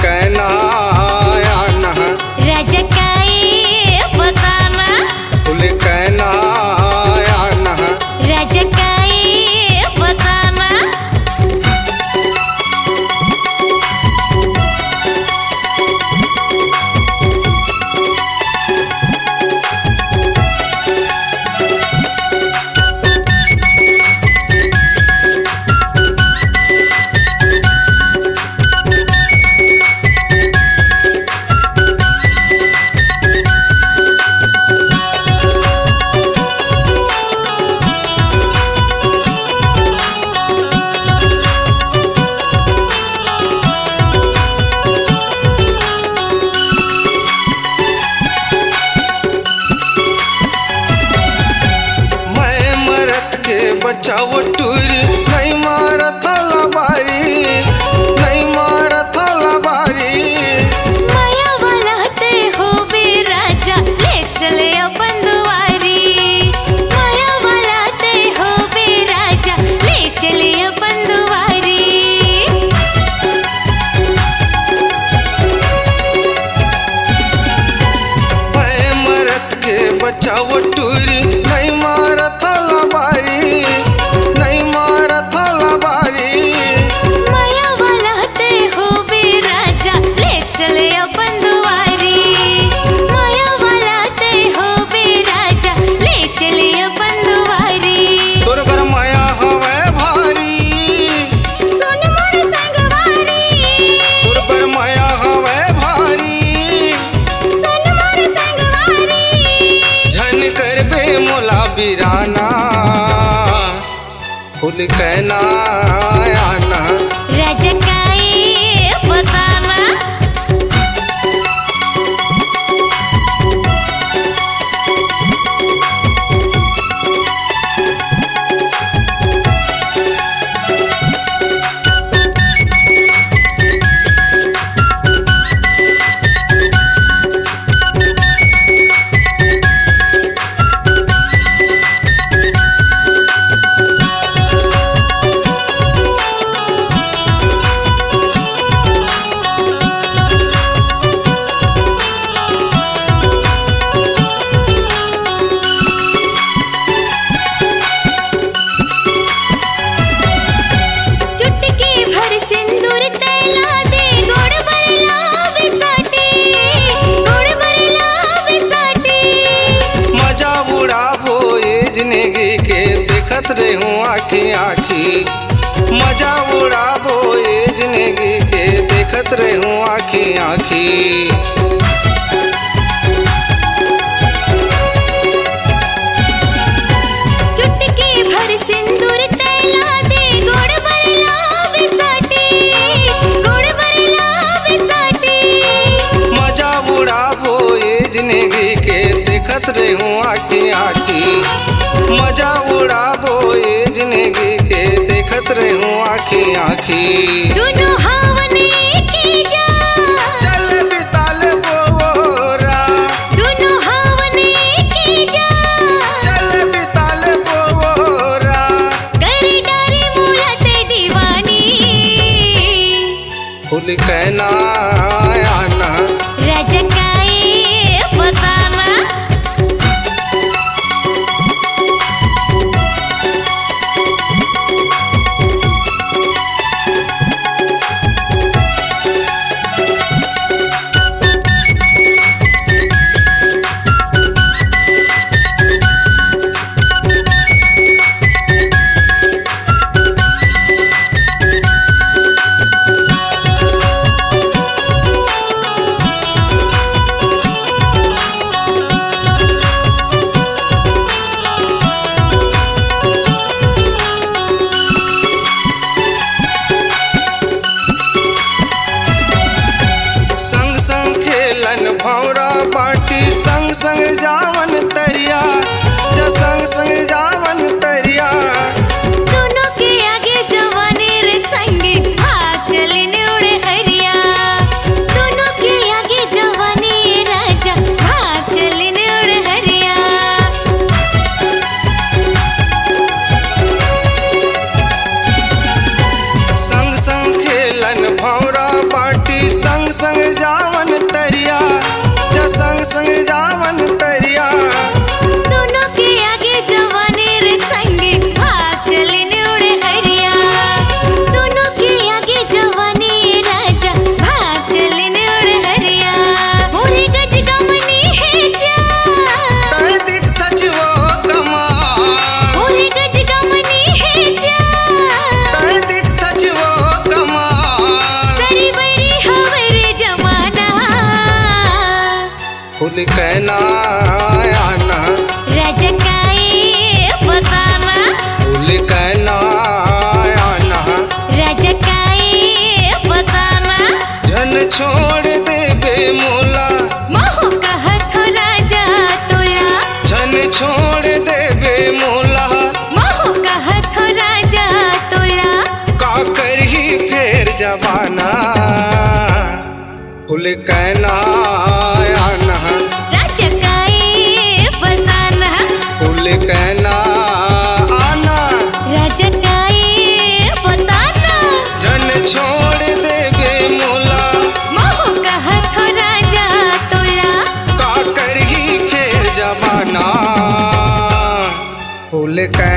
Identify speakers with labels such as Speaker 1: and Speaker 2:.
Speaker 1: कहना आना
Speaker 2: राजा काय बताना
Speaker 1: फुल कहना आना
Speaker 2: राजा काय बताना
Speaker 1: बचाओ टूर नहीं मारा थाला बारी नहीं मारा थाला बारी
Speaker 2: माया वाला ते हो बे राजा ले चले अपन दुआरी माया वाला ते हो बे राजा ले चले अपन दुआरी
Speaker 1: मैं मरत के बचाओ टूर नहीं मारा थाला बारी नहीं मारा थाला बारी
Speaker 2: माया वाला ते हो बे राजा ले चले अपन दुआरी माया वाला ते हो बे राजा ले चले अपन दुआरी
Speaker 1: तोर पर माया हवे भारी
Speaker 2: सुन मोर संगवारी
Speaker 1: तोर पर माया हवे भारी
Speaker 2: सुन मोर संगवारी
Speaker 1: झन कर बे मोला बिराना फुल कहना आना
Speaker 2: राजा काय बताना चुटकी भर सिंदूर तैला दे गोड़ बरला बिसाटी गोड़ बरला बिसाटी
Speaker 1: मजा उड़ाबो ये जिंदगी के देखत रहूं आखी आखी मजा उड़ाबो ये जिंदगी के देखत रहूं आखी आखी
Speaker 2: चुटकी भर सिंदूर तैला दे गोड़ बरला बिसाटी गोड़ बरला बिसाटी
Speaker 1: मजा उड़ाबो ये जिंदगी के देखत रहूं आखी आखी मजा उड़ाबो ये जिंदगी के देखत रहूं आखी आखी
Speaker 2: दोनों हावने की जा
Speaker 1: चल बिताल बोरा
Speaker 2: दोनों हावने की जा
Speaker 1: चल बिताल बोरा
Speaker 2: कर डारे मोरा ते दीवानी
Speaker 1: फुल कहना आना
Speaker 2: राजा काय बताना
Speaker 1: संग संग खेलन भौरा बाटी संग संग जावन तरिया जा संग संग जावन तरिया
Speaker 2: दोनों के आगे जवानी रे संगे भाग चले उड़े हरिया दोनों के आगे जवानी राजा भाग चले उड़े हरिया
Speaker 1: संग संग खेलन भौरा बाटी संग संग संग जावन तरिया
Speaker 2: दोनों के आगे जवानी रे संगे भाग चले उड़े हरिया दोनों के आगे जवानी राजा भाग चले उड़े हरिया मोरे गज गमनी है जा
Speaker 1: तय दिख वो कमाल
Speaker 2: मोरे गज गमनी है जा
Speaker 1: तय दिख वो कमाल
Speaker 2: सरी बरी हवरे जमाना
Speaker 1: फूल कहना आना
Speaker 2: राजा काए बताना
Speaker 1: फूल कहना आना
Speaker 2: राजा काए बताना
Speaker 1: जन छोड़ दे बेमोला
Speaker 2: मोह कहत हो राजा तोला
Speaker 1: जन छोड़ दे बेमोला
Speaker 2: मोह कहत हो राजा तोला
Speaker 1: का कर ही फेर जवाना फूल कहना आना
Speaker 2: राजा काए बताना
Speaker 1: फूल कहना आना
Speaker 2: राजा काए बताना
Speaker 1: जन छोड़ दे बेमोला
Speaker 2: मोह कहत हो राजा तोला
Speaker 1: का कर ही फेर जवाना फूल कहना